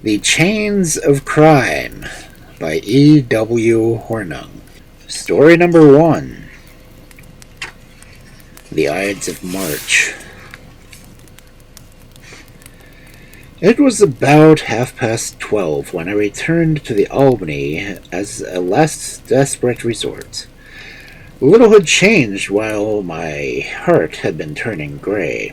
The Chains of Crime by E.W. Hornung. Story number 1. The Ides of March. It was about 12:30 when I returned to the Albany as a last desperate resort. Little had changed while my heart had been turning gray.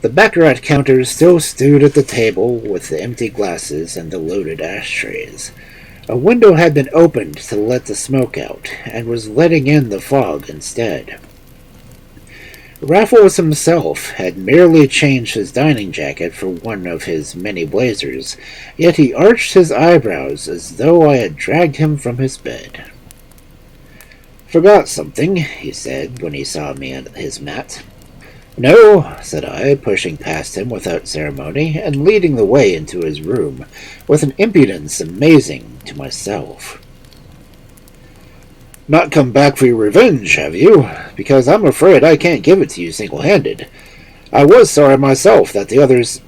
The baccarat counters still stood at the table with the empty glasses and the loaded ashtrays. A window had been opened to let the smoke out, and was letting in the fog instead. Raffles himself had merely changed his dining jacket for one of his many blazers, yet he arched his eyebrows as though I had dragged him from his bed. "Forgot something," he said when he saw me at his mat. "No," said I, pushing past him without ceremony, and leading the way into his room, with an impudence amazing to myself. "Not come back for your revenge, have you? Because I'm afraid I can't give it to you single-handed. I was sorry myself that the others—"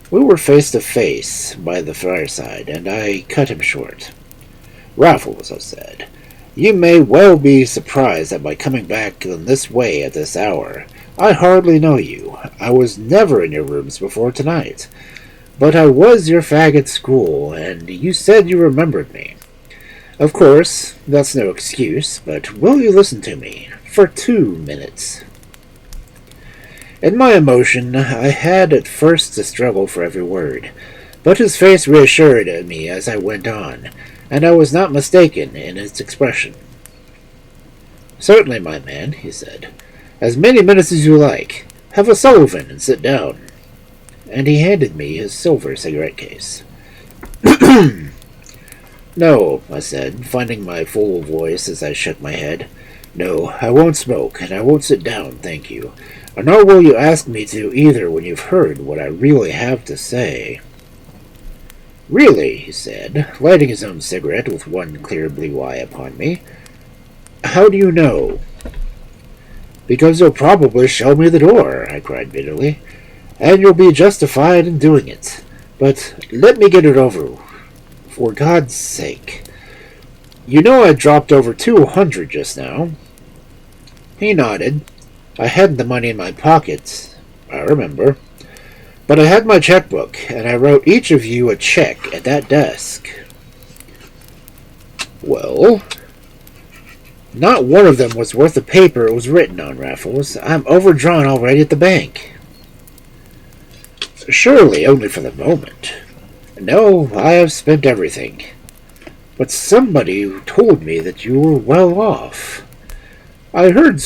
We were face to face by the fireside, and I cut him short. "Raffles," I said, "you may well be surprised at my coming back in this way at this hour. I hardly know you. I was never in your rooms before tonight. But I was your fag at school, and you said you remembered me. Of course, that's no excuse, but will you listen to me for 2 minutes?" In my emotion, I had at first to struggle for every word, but his face reassured me as I went on, and I was not mistaken in its expression. "Certainly, my man," he said. "As many minutes as you like. Have a Sullivan and sit down." And he handed me his silver cigarette case. "No," I said, finding my full voice as I shook my head. "No, I won't smoke, and I won't sit down, thank you. Nor will you ask me to either when you've heard what I really have to say." "Really," he said, lighting his own cigarette with one clear blue eye upon me. "How do you know?" "Because you'll probably show me the door," I cried bitterly, "and you'll be justified in doing it. But let me get it over, for God's sake. You know I dropped over 200 just now." He nodded. "I hadn't the money in my pocket, I remember. But I had my checkbook, and I wrote each of you a check at that desk." "Well?" "Not one of them was worth the paper it was written on, Raffles. I'm overdrawn already at the bank." "Surely only for the moment." "No, I have spent everything. But somebody told me that you were well off. I heard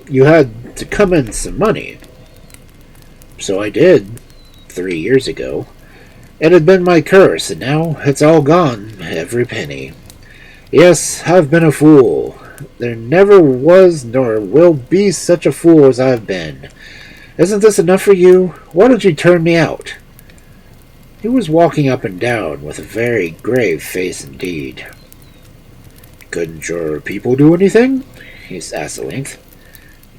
you had to come in some money." "So I did, 3 years ago. It had been my curse, and now it's all gone, every penny. Yes, I've been a fool. There never was nor will be such a fool as I've been. Isn't this enough for you? Why don't you turn me out?" He was walking up and down with a very grave face indeed. "Couldn't your people do anything?" he asked at length.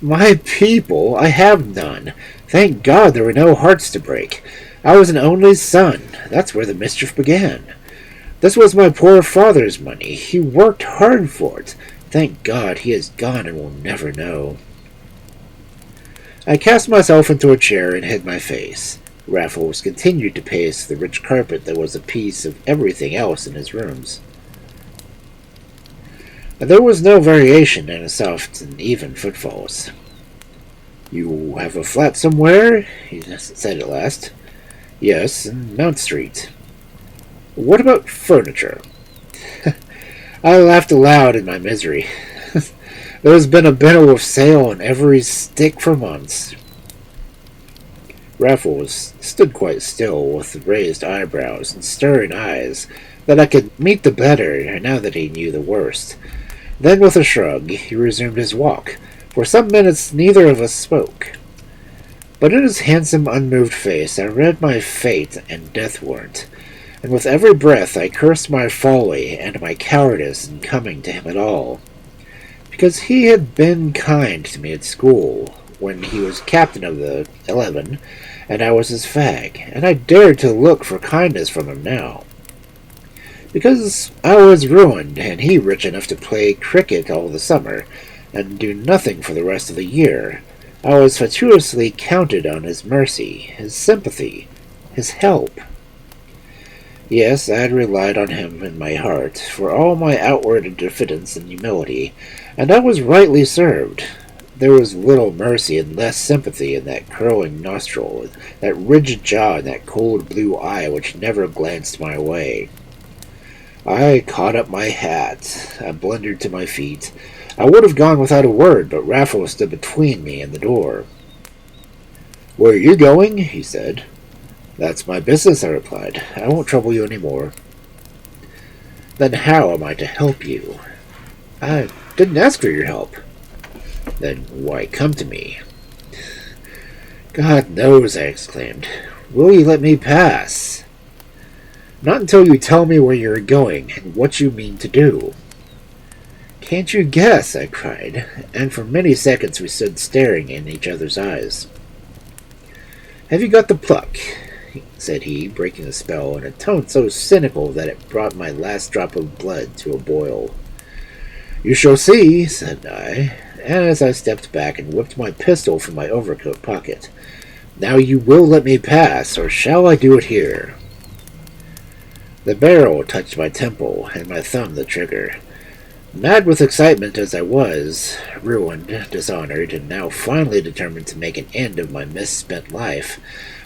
"My people? I have none. Thank God there were no hearts to break. I was an only son. That's where the mischief began. This was my poor father's money. He worked hard for it. Thank God he is gone and will never know." I cast myself into a chair and hid my face. Raffles continued to pace the rich carpet that was a piece of everything else in his rooms. There was no variation in his soft and even footfalls. "You have a flat somewhere?" he said at last. "Yes, in Mount Street." "What about furniture?" I laughed aloud in my misery. There's been a Benelux sale on every stick for months. Raffles stood quite still with raised eyebrows and staring eyes that I could meet the better now that he knew the worst. Then with a shrug he resumed his walk. For some minutes neither of us spoke. But in his handsome unmoved face I read my fate and death warrant, and with every breath I cursed my folly and my cowardice in coming to him at all. Because he had been kind to me at school, when he was captain of the 11, and I was his fag, and I dared to look for kindness from him now. Because I was ruined, and he rich enough to play cricket all the summer, and do nothing for the rest of the year, I was fatuously counted on his mercy, his sympathy, his help. Yes, I had relied on him in my heart, for all my outward diffidence and humility, and I was rightly served. There was little mercy and less sympathy in that curling nostril, that rigid jaw, and that cold blue eye which never glanced my way. I caught up my hat. I blundered to my feet. I would have gone without a word, but Raffles stood between me and the door. "Where are you going?" he said. "That's my business," I replied. "I won't trouble you any more." "Then how am I to help you?" "I didn't ask for your help." "Then why come to me?" "God knows," I exclaimed. "Will you let me pass?" "Not until you tell me where you're going and what you mean to do." "Can't you guess?" I cried, and for many seconds we stood staring in each other's eyes. "Have you got the pluck?" said he, breaking the spell in a tone so cynical that it brought my last drop of blood to a boil. "You shall see," said I, as I stepped back and whipped my pistol from my overcoat pocket. "Now you will let me pass, or shall I do it here?" The barrel touched my temple, and my thumb the trigger. Mad with excitement as I was, ruined, dishonored, and now finally determined to make an end of my misspent life,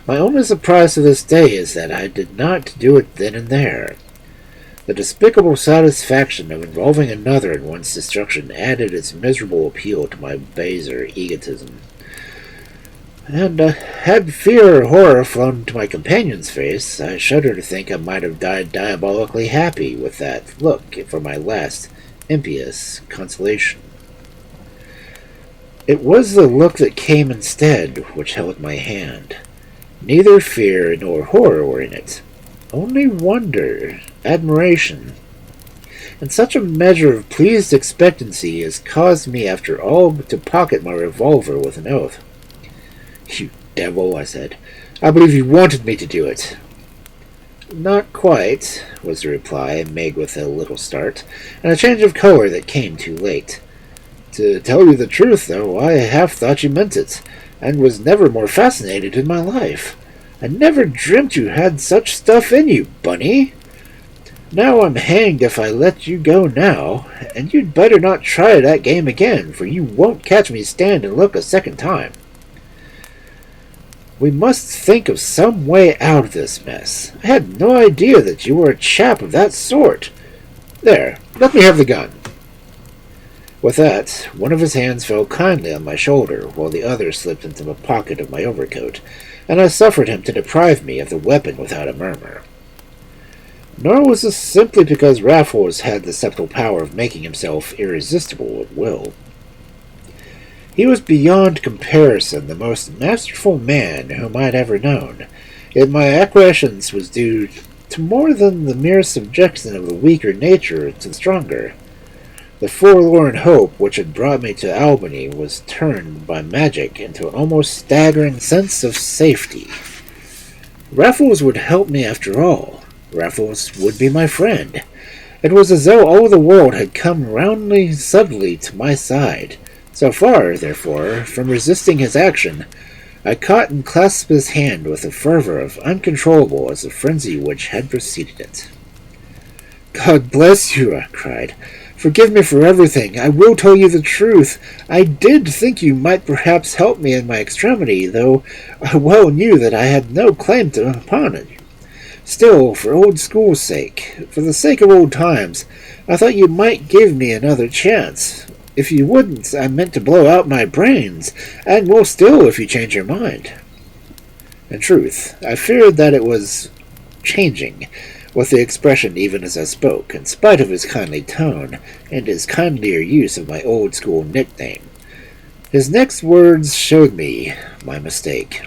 my only surprise to this day is that I did not do it then and there. The despicable satisfaction of involving another in one's destruction added its miserable appeal to my baser egotism. And had fear or horror flown to my companion's face, I shudder to think I might have died diabolically happy with that look for my last impious consolation. It was the look that came instead which held my hand. Neither fear nor horror were in it, only wonder, admiration, and such a measure of pleased expectancy as caused me after all to pocket my revolver with an oath. "You devil," I said. "I believe you wanted me to do it." "Not quite," was the reply, made with a little start, and a change of color that came too late. "To tell you the truth, though, I half thought you meant it, and was never more fascinated in my life. I never dreamt you had such stuff in you, Bunny. Now I'm hanged if I let you go now, and you'd better not try that game again, for you won't catch me stand and look a second time. We must think of some way out of this mess. I had no idea that you were a chap of that sort. There, let me have the gun." With that, one of his hands fell kindly on my shoulder, while the other slipped into the pocket of my overcoat, and I suffered him to deprive me of the weapon without a murmur. Nor was this simply because Raffles had the subtle power of making himself irresistible at will. He was beyond comparison the most masterful man whom I had ever known, yet my acquiescence was due to more than the mere subjection of the weaker nature to the stronger. The forlorn hope which had brought me to Albany was turned by magic into an almost staggering sense of safety. Raffles would help me after all. Raffles would be my friend. It was as though all the world had come roundly suddenly to my side. So far, therefore, from resisting his action, I caught and clasped his hand with a fervor as uncontrollable as the frenzy which had preceded it. "God bless you!" I cried. "Forgive me for everything. I will tell you the truth. I did think you might perhaps help me in my extremity, though I well knew that I had no claim upon it. Still, for old school's sake, for the sake of old times, I thought you might give me another chance. If you wouldn't, I meant to blow out my brains, and will still if you change your mind." In truth, I feared that it was changing, with the expression even as I spoke, in spite of his kindly tone, and his kindlier use of my old-school nickname. His next words showed me my mistake.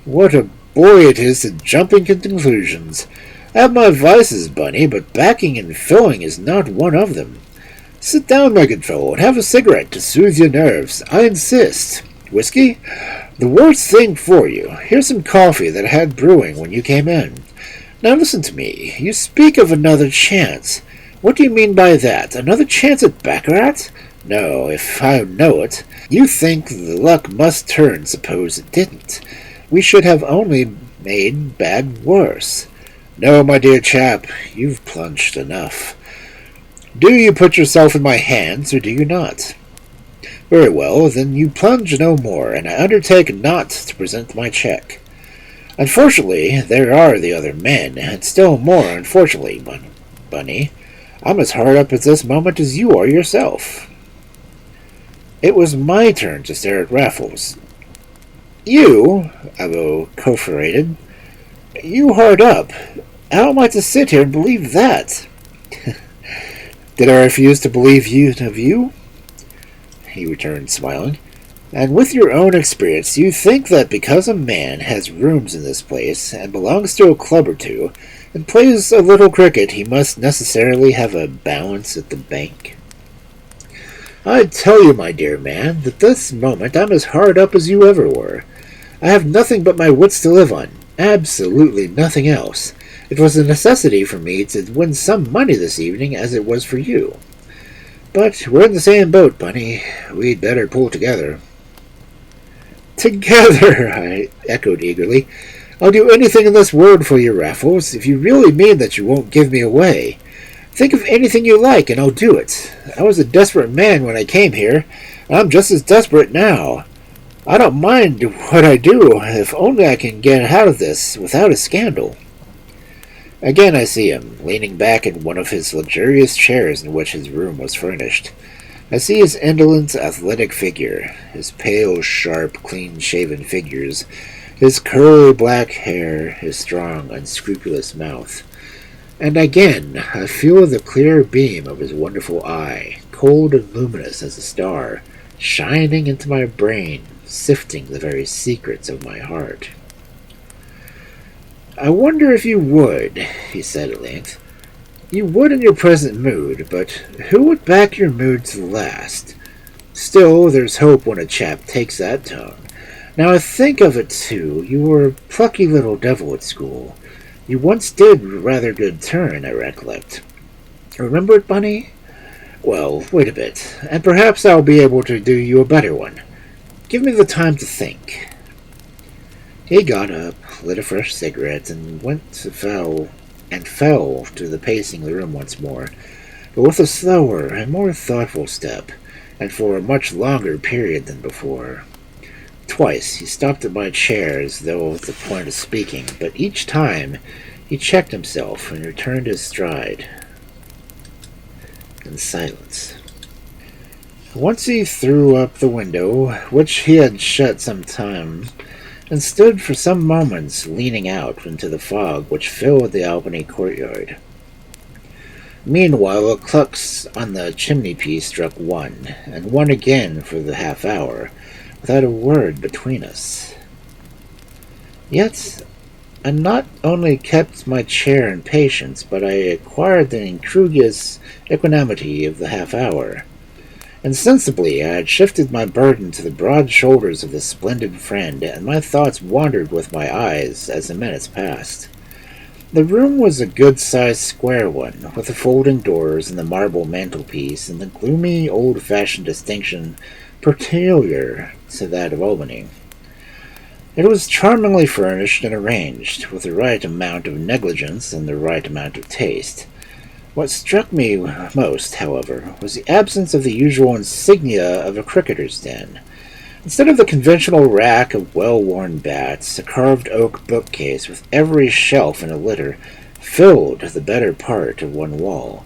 "What a boy it is at jumping to conclusions! I have my vices, Bunny, but backing and filling is not one of them. Sit down, my good fellow, and have a cigarette to soothe your nerves. I insist. Whiskey? The worst thing for you. Here's some coffee that I had brewing when you came in. Now listen to me. You speak of another chance. What do you mean by that? Another chance at baccarat? No, if I know it. You think the luck must turn, suppose it didn't. We should have only made bad worse. No, my dear chap, you've plunged enough. Do you put yourself in my hands, or do you not? Very well, then you plunge no more, and I undertake not to present my check. Unfortunately, there are the other men, and still more unfortunately, Bunny, I'm as hard up at this moment as you are yourself. It was my turn to stare at Raffles. You, I vociferated, you hard up. How am I to sit here and believe that? Did I refuse to believe you? He returned, smiling. And with your own experience, you think that because a man has rooms in this place, and belongs to a club or two, and plays a little cricket, he must necessarily have a balance at the bank? I tell you, my dear man, that this moment I'm as hard up as you ever were. I have nothing but my wits to live on, absolutely nothing else. It was a necessity for me to win some money this evening, as it was for you. But we're in the same boat, Bunny. We'd better pull together. Together, I echoed eagerly. I'll do anything in this world for you, Raffles, if you really mean that you won't give me away. Think of anything you like, and I'll do it. I was a desperate man when I came here, and I'm just as desperate now. I don't mind what I do, if only I can get out of this without a scandal. Again I see him, leaning back in one of his luxurious chairs in which his room was furnished. I see his indolent, athletic figure, his pale, sharp, clean-shaven features, his curly black hair, his strong, unscrupulous mouth. And again I feel the clear beam of his wonderful eye, cold and luminous as a star, shining into my brain, sifting the very secrets of my heart. I wonder if you would, he said at length. You would in your present mood, but who would back your mood to the last? Still, there's hope when a chap takes that tone. Now I think of it too, you were a plucky little devil at school. You once did a rather good turn, I recollect. Remember it, Bunny? Well, wait a bit, and perhaps I'll be able to do you a better one. Give me the time to think. He got up, lit a fresh cigarette, and fell to the pacing the room once more, but with a slower and more thoughtful step, and for a much longer period than before. Twice he stopped at my chair as though at the point of speaking, but each time he checked himself and returned his stride. In silence. Once he threw up the window, which he had shut some time, and stood for some moments leaning out into the fog which filled the Albany courtyard. Meanwhile, a clock on the chimney-piece struck 1, and 1 again for the half-hour, without a word between us. Yet I not only kept my chair in patience, but I acquired the incongruous equanimity of the half-hour. Insensibly I had shifted my burden to the broad shoulders of this splendid friend, and my thoughts wandered with my eyes as the minutes passed. The room was a good-sized square one, with the folding doors and the marble mantelpiece, and the gloomy, old-fashioned distinction peculiar to that of Albany. It was charmingly furnished and arranged, with the right amount of negligence and the right amount of taste. What struck me most, however, was the absence of the usual insignia of a cricketer's den. Instead of the conventional rack of well-worn bats, a carved oak bookcase with every shelf in a litter filled the better part of one wall,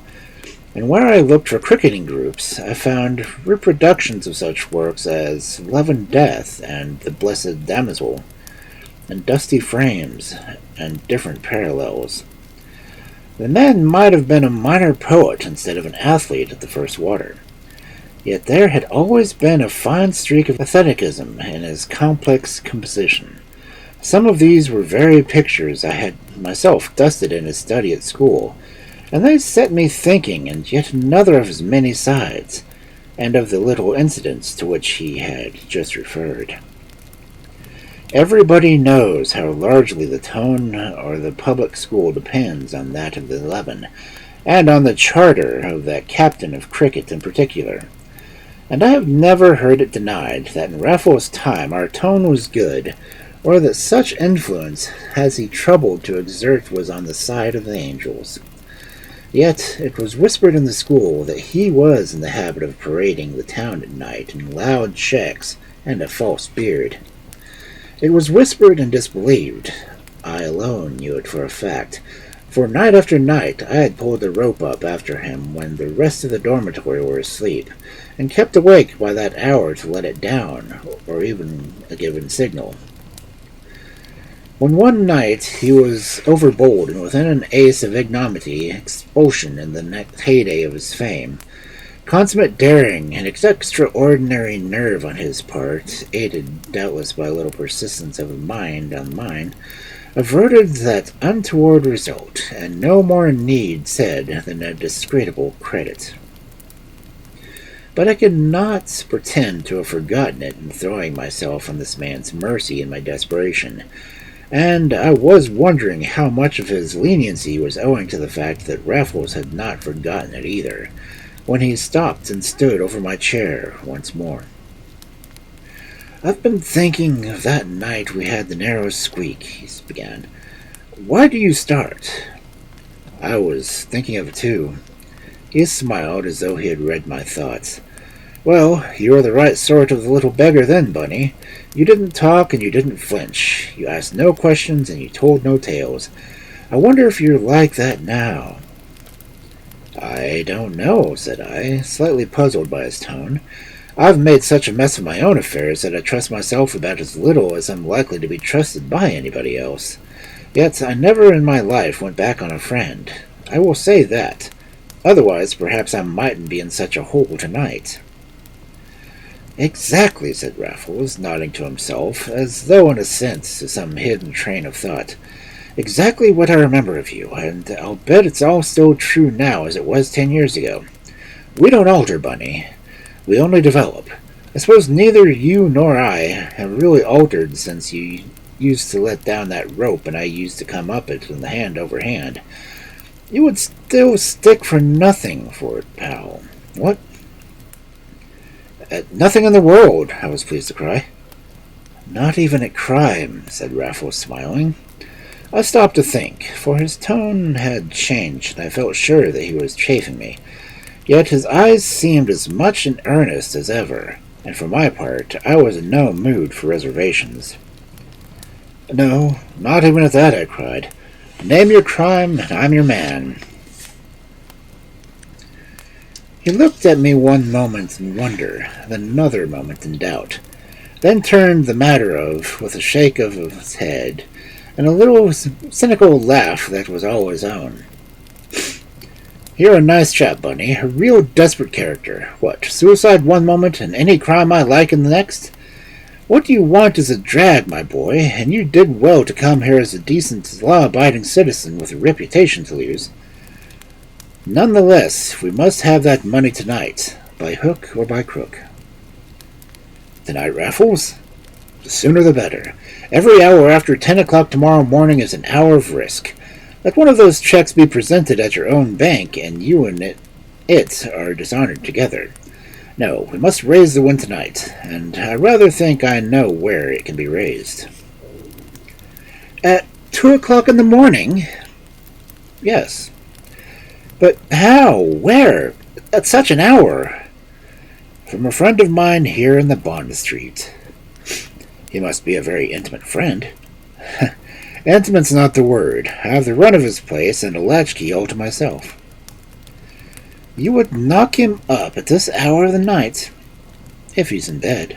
and where I looked for cricketing groups, I found reproductions of such works as Love and Death and The Blessed Damozel, in dusty frames and different parallels. The man might have been a minor poet instead of an athlete at the first water. Yet there had always been a fine streak of aestheticism in his complex composition. Some of these were very pictures I had myself dusted in his study at school, and they set me thinking in yet another of his many sides. and of the little incidents to which he had just referred. Everybody knows how largely the tone of the public school depends on that of the 11, and on the charter of that captain of cricket in particular. And I have never heard it denied that in Raffles' time our tone was good, or that such influence as he troubled to exert was on the side of the angels. Yet it was whispered in the school that he was in the habit of parading the town at night in loud checks and a false beard. It was whispered and disbelieved. I alone knew it for a fact, for night after night I had pulled the rope up after him when the rest of the dormitory were asleep, and kept awake by that hour to let it down, or even a given signal. When one night he was overbold and within an ace of ignominy expulsion in the next heyday of his fame, consummate daring and extraordinary nerve on his part, aided doubtless by a little persistence of mind on mine, averted that untoward result, and no more need said than a discreditable credit. But I could not pretend to have forgotten it in throwing myself on this man's mercy in my desperation, and I was wondering how much of his leniency was owing to the fact that Raffles had not forgotten it either, when he stopped and stood over my chair once more. "I've been thinking of that night we had the narrow squeak," he began. "Why do you start?" "I was thinking of it too." He smiled as though he had read my thoughts. "Well, you were the right sort of the little beggar then, Bunny. You didn't talk and you didn't flinch. You asked no questions and you told no tales. I wonder if you're like that now." "I don't know," said I, slightly puzzled by his tone. "I've made such a mess of my own affairs that I trust myself about as little as I'm likely to be trusted by anybody else. Yet I never in my life went back on a friend. I will say that. Otherwise, perhaps I mightn't be in such a hole tonight." "Exactly," said Raffles, nodding to himself, as though in assent to some hidden train of thought. "Exactly what I remember of you, and I'll bet it's all still true now as it was 10 years ago. We don't alter, Bunny. We only develop. I suppose neither you nor I have really altered since you used to let down that rope and I used to come up it in the hand over hand. You would still stick for nothing for it, pal. What?" "At nothing in the world," I was pleased to cry. "Not even at crime," said Raffles, smiling. I stopped to think, for his tone had changed, and I felt sure that he was chaffing me. Yet his eyes seemed as much in earnest as ever, and for my part I was in no mood for reservations. "No, not even at that," I cried. "Name your crime, and I'm your man." He looked at me one moment in wonder, then another moment in doubt, then turned the matter with a shake of his head, and a little cynical laugh that was all his own. "You're a nice chap, Bunny, a real desperate character. What, suicide one moment and any crime I like in the next? What you want is a drag, my boy, and you did well to come here as a decent, law-abiding citizen with a reputation to lose. None the less, we must have that money tonight, by hook or by crook." "Tonight, Raffles? The sooner the better. Every hour after 10 o'clock tomorrow morning is an hour of risk. Let one of those checks be presented at your own bank, and you and it are dishonored together. No, we must raise the win tonight, and I rather think I know where it can be raised." "At 2 o'clock in the morning?" "Yes." "But how? Where? At such an hour?" "From a friend of mine here in the Bond Street." "He must be a very intimate friend." "Intimate's not the word. I have the run of his place and a latchkey all to myself." "You would knock him up at this hour of the night?" "If he's in bed."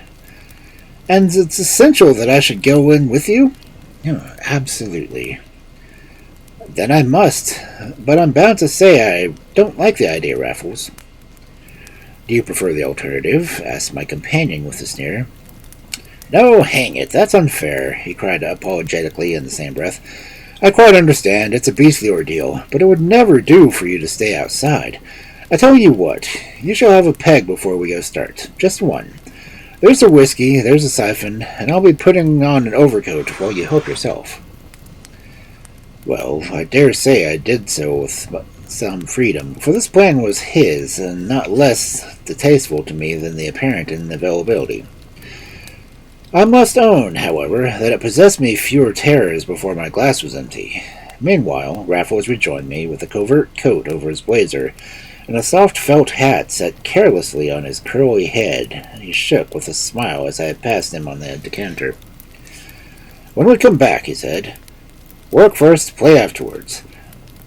"And it's essential that I should go in with you?" "Absolutely." "Then I must, but I'm bound to say I don't like the idea, Raffles." "Do you prefer the alternative?" asked my companion with a sneer. "No, hang it, that's unfair," he cried apologetically in the same breath. "I quite understand, it's a beastly ordeal, but it would never do for you to stay outside. I tell you what, you shall have a peg before we go start. Just one. There's a whiskey, there's a siphon, and I'll be putting on an overcoat while you help yourself. Well, I dare say I did so with some freedom, for this plan was his, and not less distasteful to me than the apparent inavailability. I must own, however, that it possessed me fewer terrors before my glass was empty. Meanwhile, Raffles rejoined me with a covert coat over his blazer, and a soft felt hat set carelessly on his curly head, and he shook with a smile as I passed him on the decanter. "When we come back," he said, "work first, play afterwards.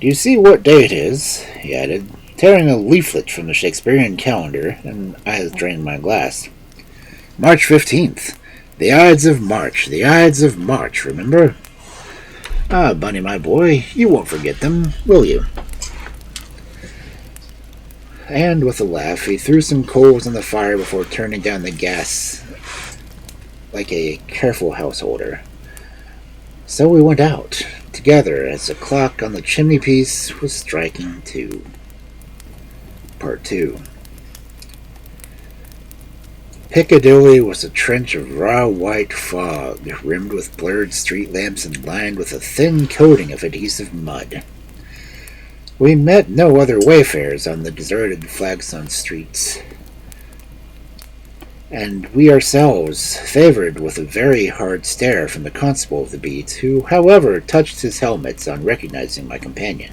Do you see what day it is?" he added, tearing a leaflet from the Shakespearean calendar, and I drained my glass. "March 15th. The Ides of March, the Ides of March, remember? Ah, Bunny, my boy, you won't forget them, will you?" And with a laugh, he threw some coals on the fire before turning down the gas like a careful householder. So we went out, together, as the clock on the chimney-piece was striking 2. Part 2. Piccadilly was a trench of raw white fog, rimmed with blurred street lamps and lined with a thin coating of adhesive mud. We met no other wayfarers on the deserted flagstone streets, and we ourselves favored with a very hard stare from the constable of the beat, who, however, touched his helmet on recognizing my companion.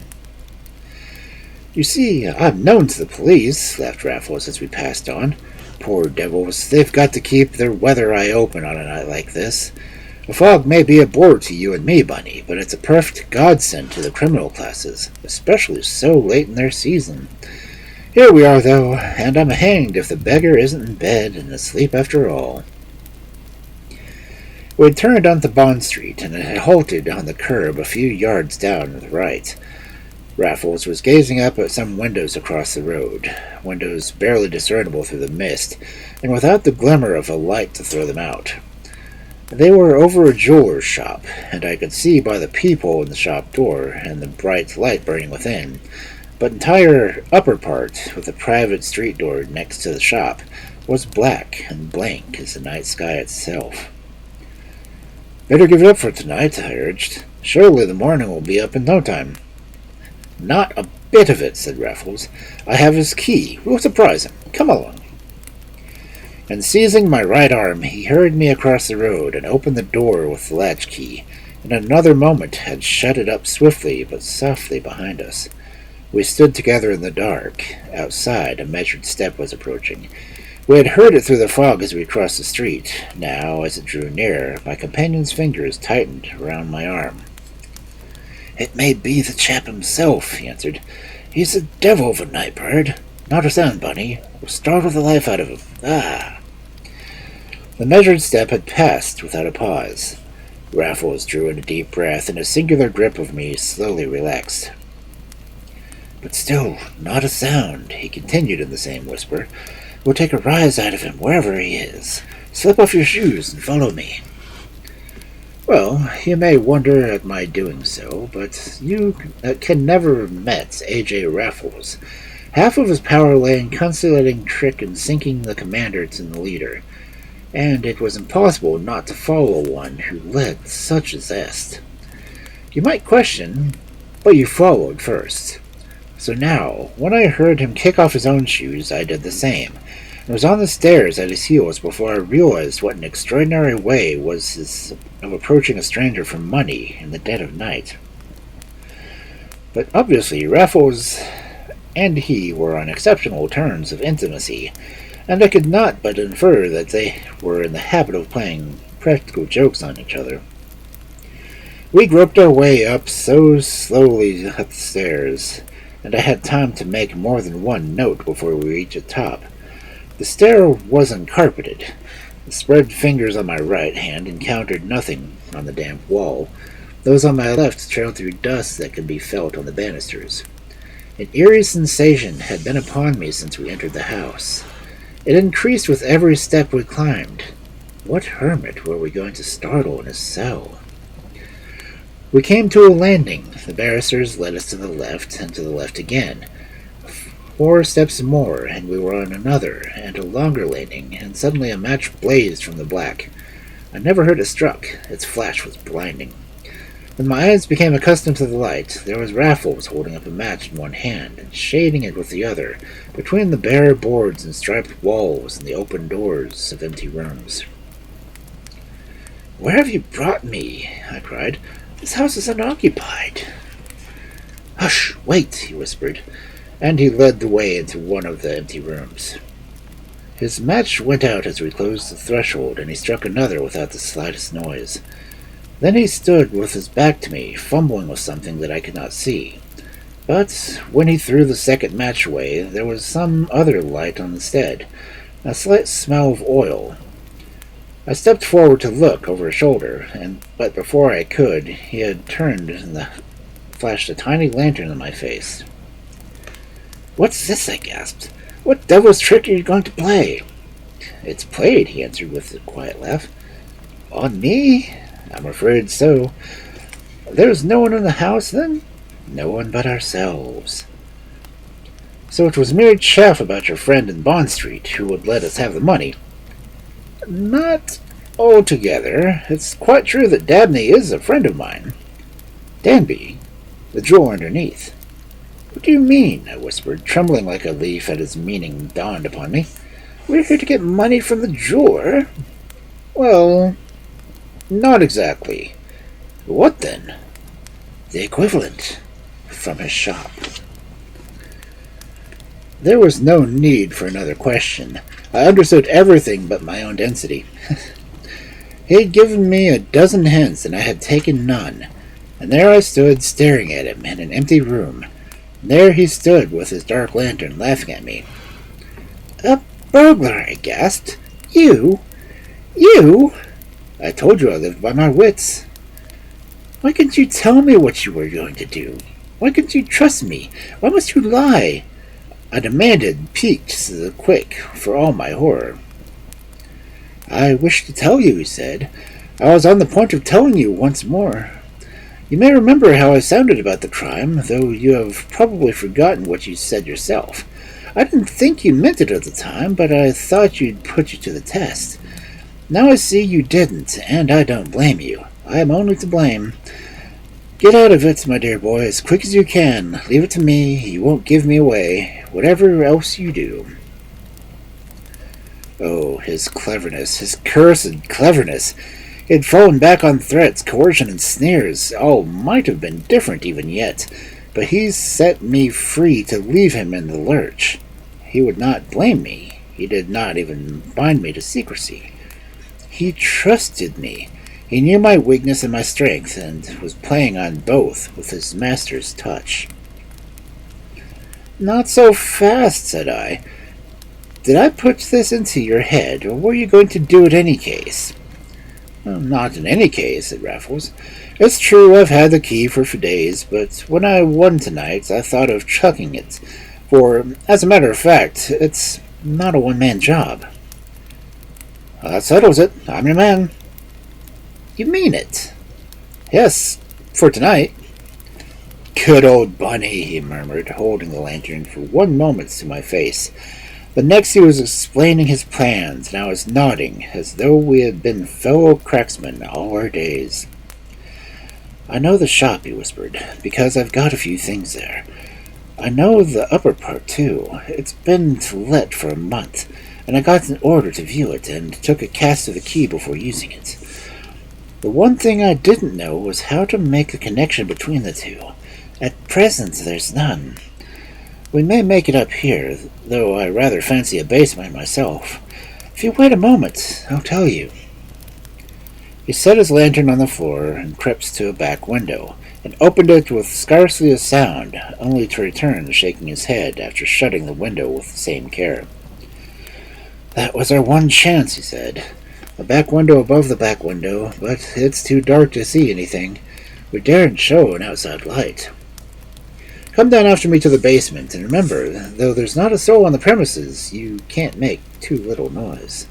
"You see, I'm known to the police," laughed Raffles as we passed on. "Poor devils, they've got to keep their weather eye open on a night like this. A fog may be a bore to you and me, Bunny, but it's a perfect godsend to the criminal classes, especially so late in their season. Here we are, though, and I'm hanged if the beggar isn't in bed and asleep after all." We had turned onto Bond Street and had halted on the curb a few yards down to the right. Raffles was gazing up at some windows across the road, windows barely discernible through the mist, and without the glimmer of a light to throw them out. They were over a jeweler's shop, and I could see by the peephole in the shop door and the bright light burning within, but entire upper part, with a private street door next to the shop, was black and blank as the night sky itself. "Better give it up for tonight," I urged. "Surely the morning will be up in no time." "Not a bit of it," said Raffles. "I have his key. We'll surprise him. Come along." And seizing my right arm, he hurried me across the road and opened the door with the latch key. In another moment had shut it up swiftly but softly behind us. We stood together in the dark. Outside, a measured step was approaching. We had heard it through the fog as we crossed the street. Now, as it drew nearer, my companion's fingers tightened around my arm. "It may be the chap himself," he answered. "He's a devil of a night bird. Not a sound, Bunny. We'll startle the life out of him. Ah!" The measured step had passed without a pause. Raffles drew in a deep breath, and a singular grip of me slowly relaxed. "But still, not a sound," he continued in the same whisper. "We'll take a rise out of him wherever he is. Slip off your shoes and follow me." Well, you may wonder at my doing so, but you can never have met A.J. Raffles. Half of his power lay in concealing trick and sinking the commander to the leader, and it was impossible not to follow one who led such a zest. You might question, but you followed first. So now, when I heard him kick off his own shoes, I did the same, and was on the stairs at his heels before I realized what an extraordinary way was his of approaching a stranger for money in the dead of night. But obviously, Raffles and he were on exceptional terms of intimacy, and I could not but infer that they were in the habit of playing practical jokes on each other. We groped our way up so slowly up the stairs, and I had time to make more than one note before we reached the top. The stair wasn't carpeted. The spread fingers on my right hand encountered nothing on the damp wall. Those on my left trailed through dust that could be felt on the banisters. An eerie sensation had been upon me since we entered the house. It increased with every step we climbed. What hermit were we going to startle in his cell? We came to a landing. The barristers led us to the left, and to the left again. 4 steps more, and we were on another and a longer landing, and suddenly a match blazed from the black. I never heard it struck. Its flash was blinding. When my eyes became accustomed to the light, there was Raffles holding up a match in one hand and shading it with the other, between the bare boards and striped walls and the open doors of empty rooms. "Where have you brought me?" I cried. "This house is unoccupied." "Hush, wait," he whispered, and he led the way into one of the empty rooms. His match went out as we closed the threshold, and he struck another without the slightest noise. Then he stood with his back to me, fumbling with something that I could not see. But when he threw the second match away, there was some other light on instead, a slight smell of oil. I stepped forward to look over his shoulder, but before I could, he had turned and flashed a tiny lantern in my face. "What's this?" I gasped. "What devil's trick are you going to play?" "It's played," he answered with a quiet laugh. "On me? I'm afraid so. There's no one in the house, then?" "No one but ourselves." "So it was mere chaff about your friend in Bond Street, who would let us have the money." "Not altogether. It's quite true that Dabney is a friend of mine." "Danby? The jewel underneath." "What do you mean?" I whispered, trembling like a leaf as his meaning dawned upon me. "We're here to get money from the jeweler?" "Well, not exactly." "What then?" "The equivalent. From his shop." There was no need for another question. I understood everything but my own density. He had given me a dozen hints, and I had taken none. And there I stood staring at him in an empty room. There he stood with his dark lantern, laughing at me. "A burglar!" I gasped. "You? You?" "I told you I lived by my wits." "Why couldn't you tell me what you were going to do? Why couldn't you trust me? Why must you lie?" I demanded, piqued to the quick, for all my horror. "I wish to tell you," he said. "I was on the point of telling you once more. You may remember how I sounded about the crime, though you have probably forgotten what you said yourself. I didn't think you meant it at the time, but I thought you'd put you to the test. Now I see you didn't, and I don't blame you. I am only to blame. Get out of it, my dear boy, as quick as you can. Leave it to me. You won't give me away, whatever else you do." Oh, his cleverness, his cursed cleverness! He had fallen back on threats, coercion, and sneers. All might have been different even yet, but he set me free to leave him in the lurch. He would not blame me. He did not even bind me to secrecy. He trusted me. He knew my weakness and my strength, and was playing on both with his master's touch. "Not so fast," said I. "Did I put this into your head, or were you going to do it any case?" "Not in any case," said Raffles. "It's true I've had the key for days, but when I won tonight I thought of chucking it, for, as a matter of fact, it's not a one-man job." "That settles it. I'm your man." "You mean it?" "Yes, for tonight." "Good old Bunny," he murmured, holding the lantern for one moment to my face. The next he was explaining his plans, and I was nodding, as though we had been fellow cracksmen all our days. "I know the shop," he whispered, "because I've got a few things there. I know the upper part, too. It's been to let for a month, and I got an order to view it, and took a cast of the key before using it. The one thing I didn't know was how to make a connection between the two. At present, there's none. We may make it up here, though I rather fancy a basement myself. If you wait a moment, I'll tell you." He set his lantern on the floor and crept to a back window, and opened it with scarcely a sound, only to return shaking his head after shutting the window with the same care. "That was our one chance," he said. "A back window above the back window, but it's too dark to see anything. We daren't show an outside light. Come down after me to the basement, and remember, though there's not a soul on the premises, you can't make too little noise.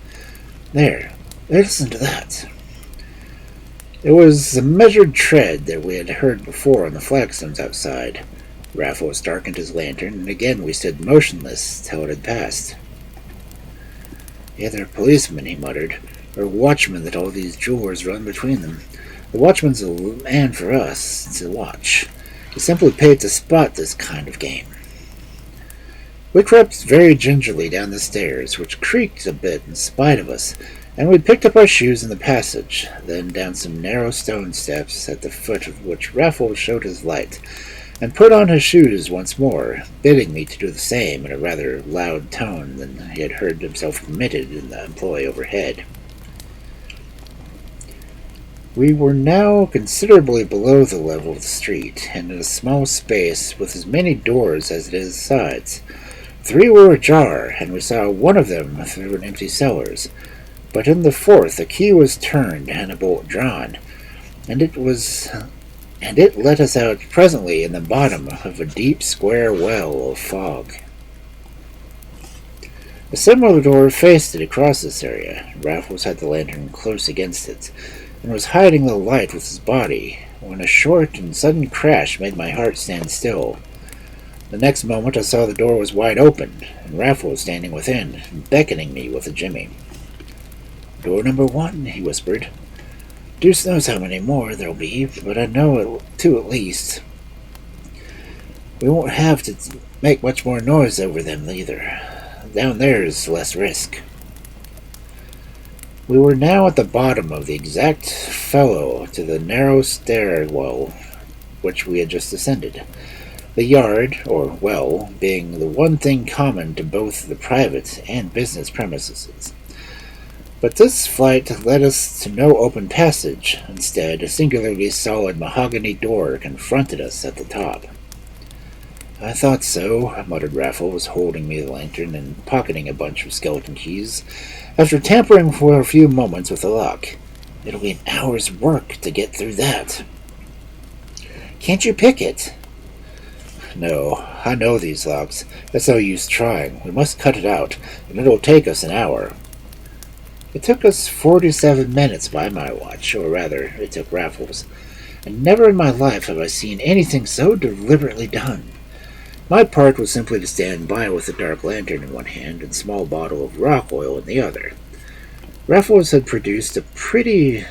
There, listen to that." It was the measured tread that we had heard before on the flagstones outside. Raffles darkened his lantern, and again we stood motionless till it had passed. "Either policemen," he muttered, "or watchmen that all these jewelers run between them. The watchman's a man for us to watch. He's simply paid to spot this kind of game." We crept very gingerly down the stairs, which creaked a bit in spite of us, and we picked up our shoes in the passage, then down some narrow stone steps, at the foot of which Raffles showed his light, and put on his shoes once more, bidding me to do the same in a rather loud tone than he had heard himself permitted in the employ overhead. We were now considerably below the level of the street, and in a small space with as many doors as it is sides. 3 were ajar, and we saw one of them through an empty cellars, but in the 4th a key was turned and a bolt drawn, and it let us out presently in the bottom of a deep square well of fog. A similar door faced it across this area. Raffles had the lantern close against it, and was hiding the light with his body, when a short and sudden crash made my heart stand still. The next moment I saw the door was wide open, and Raffles standing within, beckoning me with a jimmy. "Door number 1, he whispered. "Deuce knows how many more there'll be, but I know 2 at least. We won't have to make much more noise over them either. Down there's less risk." We were now at the bottom of the exact fellow to the narrow stairwell which we had just ascended, the yard, or well, being the one thing common to both the private and business premises. But this flight led us to no open passage. Instead, a singularly solid mahogany door confronted us at the top. "I thought so," muttered Raffles, holding me the lantern and pocketing a bunch of skeleton keys, after tampering for a few moments with the lock. "It'll be an hour's work to get through that." "Can't you pick it?" "No, I know these locks. That's no use trying. We must cut it out, and it'll take us an hour." It took us 47 minutes by my watch, or rather, it took Raffles, and never in my life have I seen anything so deliberately done. My part was simply to stand by with a dark lantern in one hand and a small bottle of rock oil in the other. Raffles had produced a pretty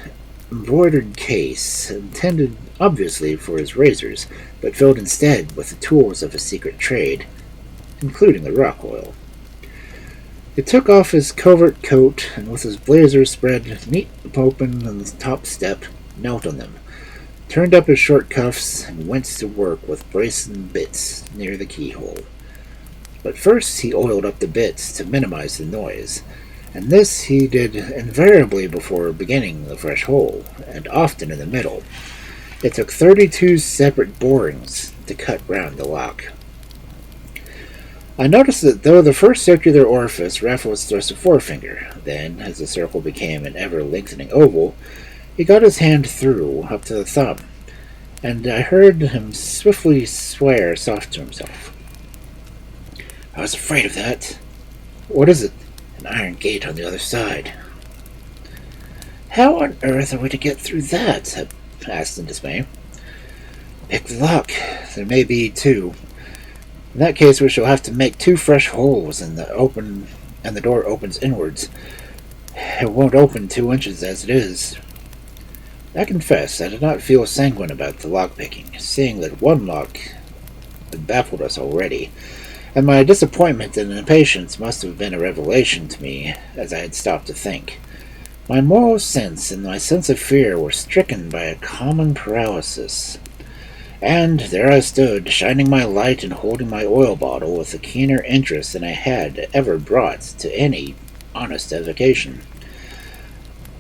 embroidered case, intended obviously for his razors, but filled instead with the tools of a secret trade, including the rock oil. He took off his covert coat, and with his blazer spread neat open on the top step, knelt on them, turned up his short cuffs, and went to work with brazen bits near the keyhole. But first he oiled up the bits to minimize the noise, and this he did invariably before beginning the fresh hole, and often in the middle. It took 32 separate borings to cut round the lock. I noticed that though the first circular orifice Raffles thrust a forefinger, then, as the circle became an ever-lengthening oval, he got his hand through up to the thumb, and I heard him swiftly swear soft to himself. "I was afraid of that. What is it?" "An iron gate on the other side." "How on earth are we to get through that?" I asked in dismay. "Pick the lock. There may be 2. In that case, we shall have to make 2 fresh holes in the door opens inwards. It won't open 2 inches as it is." I confess I did not feel sanguine about the lock-picking, seeing that one lock had baffled us already, and my disappointment and impatience must have been a revelation to me as I had stopped to think. My moral sense and my sense of fear were stricken by a common paralysis. And there I stood, shining my light and holding my oil bottle with a keener interest than I had ever brought to any honest avocation.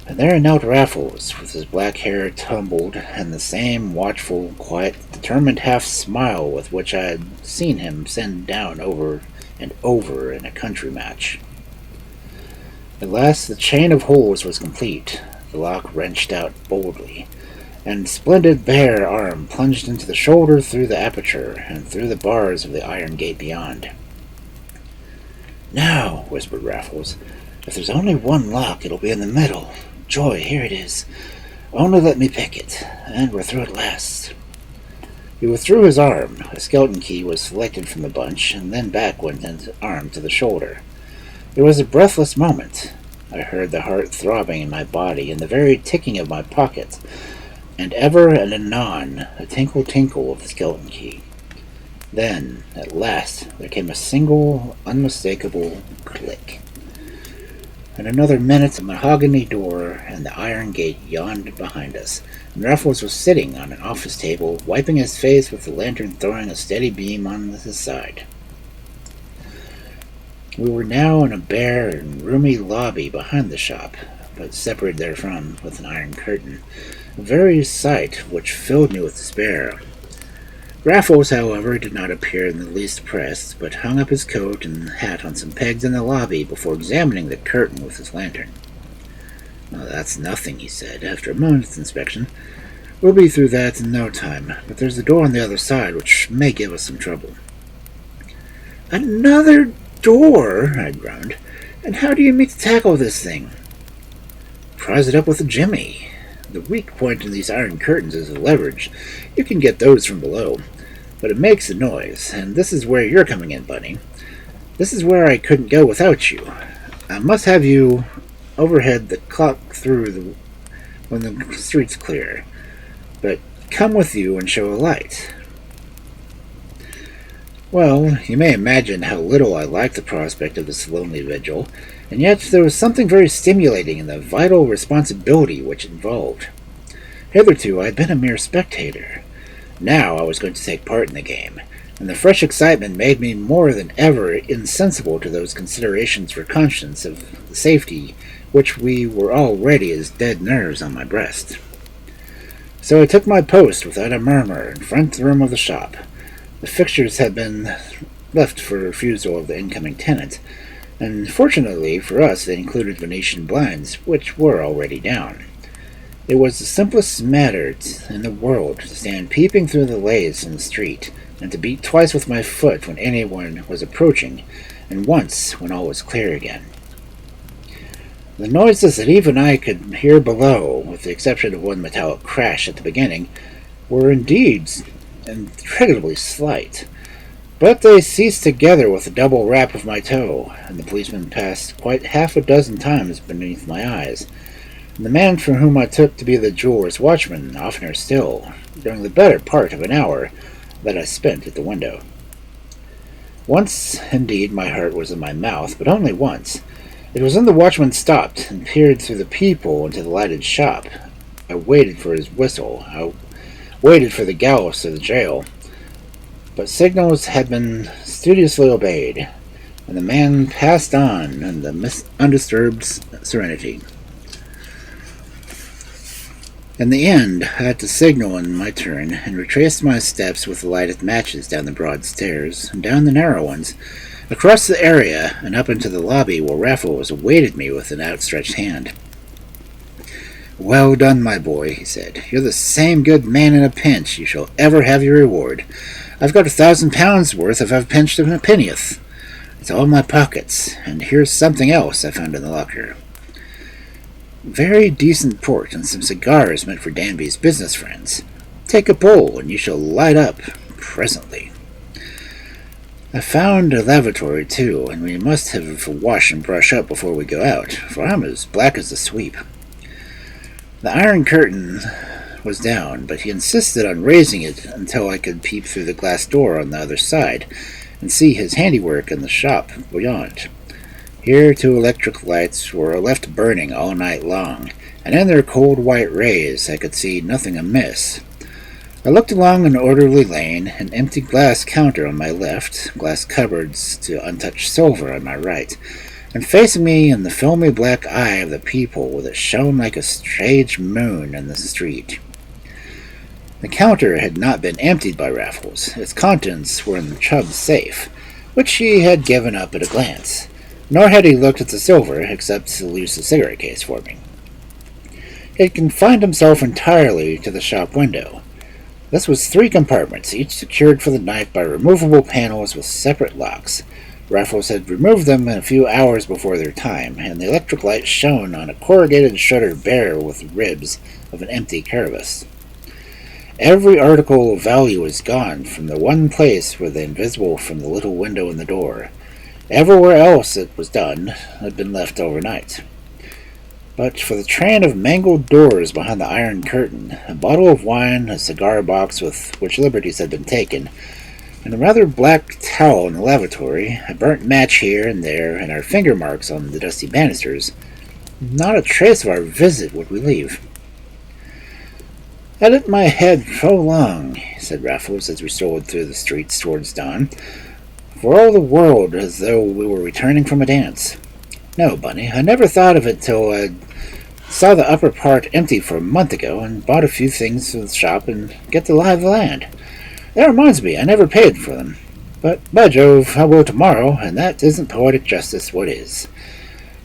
And there knelt Raffles, with his black hair tumbled, and the same watchful, quiet, determined half-smile with which I had seen him send down over and over in a country match. At last the chain of holes was complete. The lock wrenched out boldly, and splendid bare arm plunged into the shoulder through the aperture, and through the bars of the iron gate beyond. "Now," whispered Raffles, "if there's only one lock, it'll be in the middle. Joy, here it is. Only let me pick it, and we're through at last." He withdrew his arm. A skeleton key was selected from the bunch, and then back went his arm to the shoulder. It was a breathless moment. I heard the heart throbbing in my body and the very ticking of my pocket, and ever and anon a tinkle-tinkle of the skeleton key. Then, at last, there came a single, unmistakable click. In another minute, the mahogany door and the iron gate yawned behind us, and Raffles was sitting on an office table, wiping his face with the lantern throwing a steady beam on his side. We were now in a bare and roomy lobby behind the shop, but separated therefrom with an iron curtain, a very sight which filled me with despair. Raffles, however, did not appear in the least pressed, but hung up his coat and hat on some pegs in the lobby before examining the curtain with his lantern. "Well, that's nothing," he said, after a moment's inspection. "We'll be through that in no time, but there's a door on the other side which may give us some trouble." "Another door?" I groaned. "And how do you mean to tackle this thing?" "Prise it up with a jimmy. The weak point in these iron curtains is the leverage. You can get those from below. But it makes a noise, and this is where you're coming in, Bunny. This is where I couldn't go without you. I must have you overhead the clock when the street's clear. But come with you and show a light." Well, you may imagine how little I liked the prospect of this lonely vigil, and yet there was something very stimulating in the vital responsibility which it involved. Hitherto I had been a mere spectator. Now I was going to take part in the game, and the fresh excitement made me more than ever insensible to those considerations for conscience of safety which were already as dead nerves on my breast. So I took my post without a murmur in front of the room of the shop. The fixtures had been left for refusal of the incoming tenant, and fortunately for us they included Venetian blinds, which were already down. It was the simplest matter in the world to stand peeping through the laths in the street, and to beat twice with my foot when anyone was approaching, and once when all was clear again. The noises that even I could hear below, with the exception of one metallic crash at the beginning, were indeed incredibly slight, but they ceased together with a double rap of my toe, and the policeman passed quite half a dozen times beneath my eyes, and the man from whom I took to be the jeweler's watchman oftener still, during the better part of an hour that I spent at the window. Once, indeed, my heart was in my mouth, but only once. It was when the watchman stopped and peered through the peephole into the lighted shop. I waited for his whistle. I waited for the gallows to the jail. But signals had been studiously obeyed, and the man passed on in the undisturbed serenity. In the end, I had to signal in my turn, and retraced my steps with the lighted matches down the broad stairs, and down the narrow ones, across the area, and up into the lobby where Raffles awaited me with an outstretched hand. "Well done, my boy," he said. "You're the same good man in a pinch. You shall ever have your reward. I've got £1,000 worth if I've pinched him a pennyworth. It's all in my pockets, and here's something else I found in the locker. Very decent port and some cigars meant for Danby's business friends. Take a pull, and you shall light up presently. I found a lavatory, too, and we must have a wash and brush up before we go out, for I'm as black as a sweep." The iron curtain was down, but he insisted on raising it until I could peep through the glass door on the other side and see his handiwork in the shop beyond. Here 2 electric lights were left burning all night long, and in their cold white rays I could see nothing amiss. I looked along an orderly lane, an empty glass counter on my left, glass cupboards to untouched silver on my right, and facing me in the filmy black eye of the peephole that shone like a strange moon in the street. The counter had not been emptied by Raffles. Its contents were in Chubb's safe, which he had given up at a glance, nor had he looked at the silver except to loose the cigarette case for me. He had confined himself entirely to the shop window. This was 3 compartments, each secured for the night by removable panels with separate locks. Raffles had removed them a few hours before their time, and the electric light shone on a corrugated shutter bare with ribs of an empty carapace. Every article of value was gone from the one place where the invisible from the little window in the door. Everywhere else it was done had been left overnight. But for the train of mangled doors behind the iron curtain, a bottle of wine, a cigar box with which liberties had been taken, and a rather black towel in the lavatory, a burnt match here and there, and our finger marks on the dusty banisters, not a trace of our visit would we leave. "Had it in my head so long," said Raffles as we strolled through the streets towards dawn, "for all the world as though we were returning from a dance. No, Bunny, I never thought of it till I saw the upper part empty for a month ago and bought a few things from the shop and get the lie of the land. That reminds me, I never paid for them. But, by Jove, I will tomorrow, and that isn't poetic justice, what is?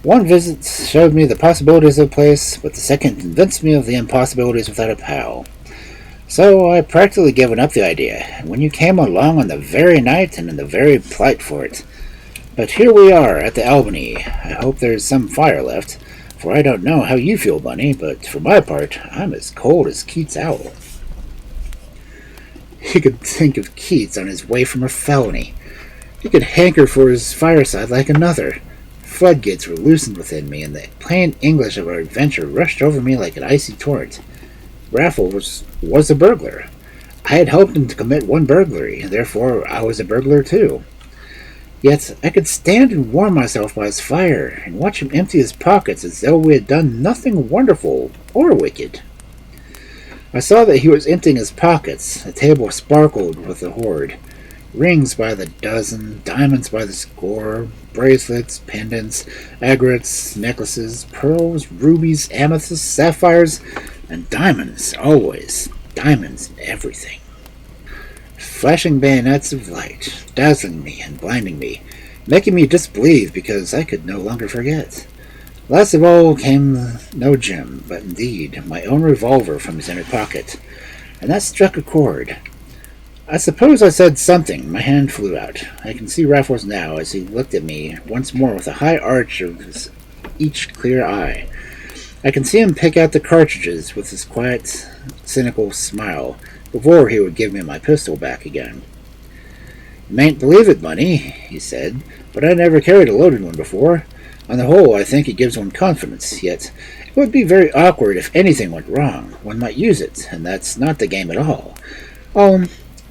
One visit showed me the possibilities of the place, but the second convinced me of the impossibilities without a pal. So I practically given up the idea, and when you came along on the very night and in the very plight for it. But here we are at the Albany. I hope there's some fire left, for I don't know how you feel, Bunny, but for my part, I'm as cold as Keats' owl." He could think of Keats on his way from a felony. He could hanker for his fireside like another. Floodgates were loosened within me, and the plain English of our adventure rushed over me like an icy torrent. Raffles was a burglar. I had helped him to commit one burglary, and therefore I was a burglar too. Yet I could stand and warm myself by his fire, and watch him empty his pockets as though we had done nothing wonderful or wicked. I saw that he was emptying his pockets. The table sparkled with the hoard. Rings by the dozen, diamonds by the score, bracelets, pendants, aigrettes, necklaces, pearls, rubies, amethysts, sapphires, and diamonds, always. Diamonds in everything. Flashing bayonets of light, dazzling me and blinding me, making me disbelieve because I could no longer forget. Last of all came no gem, but indeed my own revolver from his inner pocket, and that struck a chord. I suppose I said something. My hand flew out. I can see Raffles now as he looked at me once more with a high arch of each clear eye. I can see him pick out the cartridges with his quiet, cynical smile before he would give me my pistol back again. "You mayn't believe it, Bunny," he said, "but I never carried a loaded one before. On the whole, I think it gives one confidence, yet it would be very awkward if anything went wrong. One might use it, and that's not the game at all.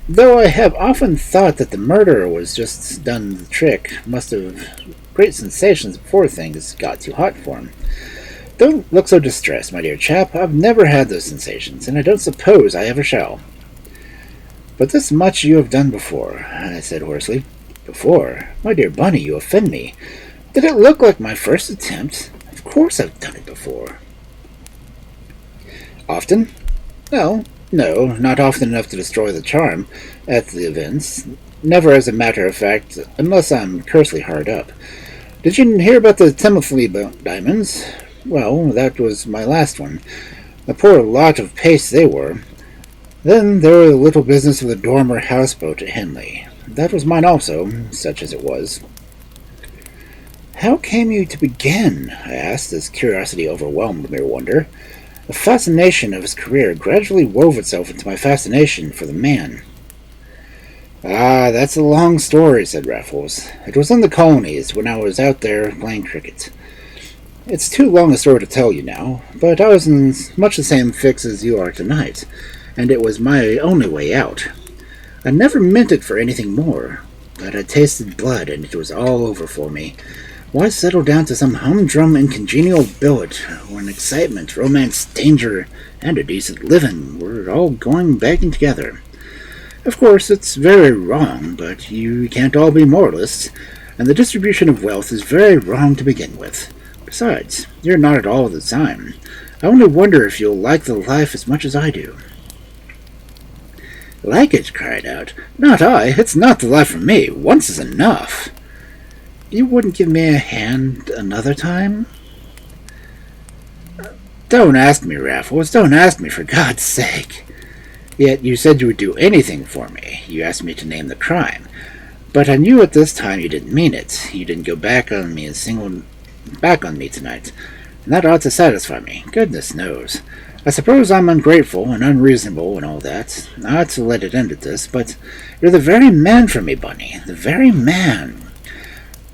Though I have often thought that the murderer was just done the trick, must have great sensations before things got too hot for him. Don't look so distressed, my dear chap. I've never had those sensations, and I don't suppose I ever shall." "But this much you have done before," I said hoarsely. "Before? My dear Bunny, you offend me. Did it look like my first attempt? Of course I've done it before." "Often? No, not often enough to destroy the charm, at the events. Never, as a matter of fact, unless I'm cursedly hard up. Did you hear about the Timothy diamonds? Well, that was my last one. A poor lot of paste they were. Then there was the little business of the Dormer houseboat at Henley. That was mine also, such as it was." "How came you to begin?" I asked, as curiosity overwhelmed mere wonder. The fascination of his career gradually wove itself into my fascination for the man. "Ah, that's a long story," said Raffles. "It was in the colonies, when I was out there playing cricket. It's too long a story to tell you now, but I was in much the same fix as you are tonight, and it was my only way out. I never meant it for anything more, but I tasted blood, and it was all over for me. Why settle down to some humdrum and congenial billet when excitement, romance, danger, and a decent living were all going bagging together? Of course, it's very wrong, but you can't all be moralists, and the distribution of wealth is very wrong to begin with. Besides, you're not at all the time. I only wonder if you'll like the life as much as I do." "Like it?" cried out. "Not I. It's not the life for me. Once is enough." "You wouldn't give me a hand another time?" "Don't ask me, Raffles. Don't ask me, for God's sake." "Yet you said you would do anything for me. You asked me to name the crime. But I knew at this time you didn't mean it. You didn't go back on me tonight, and that ought to satisfy me. Goodness knows. I suppose I'm ungrateful and unreasonable and all that, not to let it end at this, but you're the very man for me, Bunny. The very man.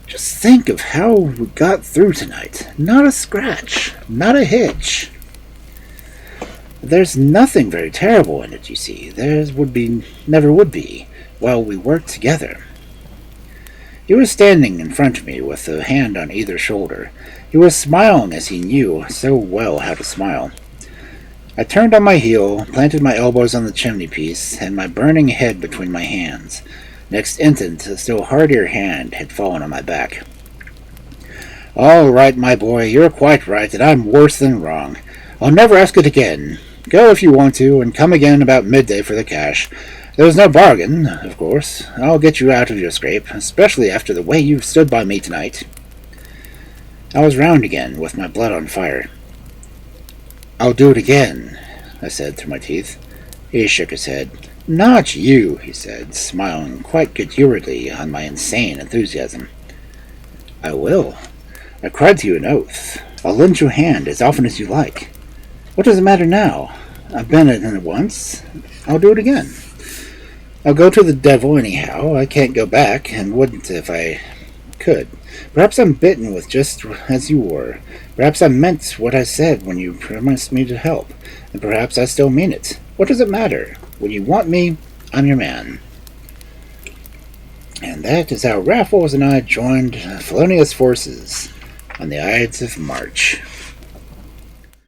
Just think of how we got through tonight. Not a scratch. Not a hitch. There's nothing very terrible in it, you see. Never would be, while we worked together. He was standing in front of me with a hand on either shoulder. He was smiling as he knew so well how to smile. I turned on my heel, planted my elbows on the chimney-piece, and my burning head between my hands. Next instant, a still hardier hand had fallen on my back. "All right, my boy, you're quite right, and I'm worse than wrong. I'll never ask it again. Go if you want to, and come again about midday for the cash. There's no bargain, of course. I'll get you out of your scrape, especially after the way you've stood by me tonight." I was round again, with my blood on fire. "I'll do it again," I said through my teeth. He shook his head. "Not you," he said, smiling quite good-humoredly on my insane enthusiasm. "I will. I cried to you an oath. I'll lend you a hand as often as you like. What does it matter now? I've been in it once. I'll do it again. I'll go to the devil anyhow. I can't go back, and wouldn't if I could. Perhaps I'm bitten with just as you were. Perhaps I meant what I said when you promised me to help, and perhaps I still mean it. What does it matter? When you want me, I'm your man." And that is how Raffles and I joined felonious forces on the Ides of March.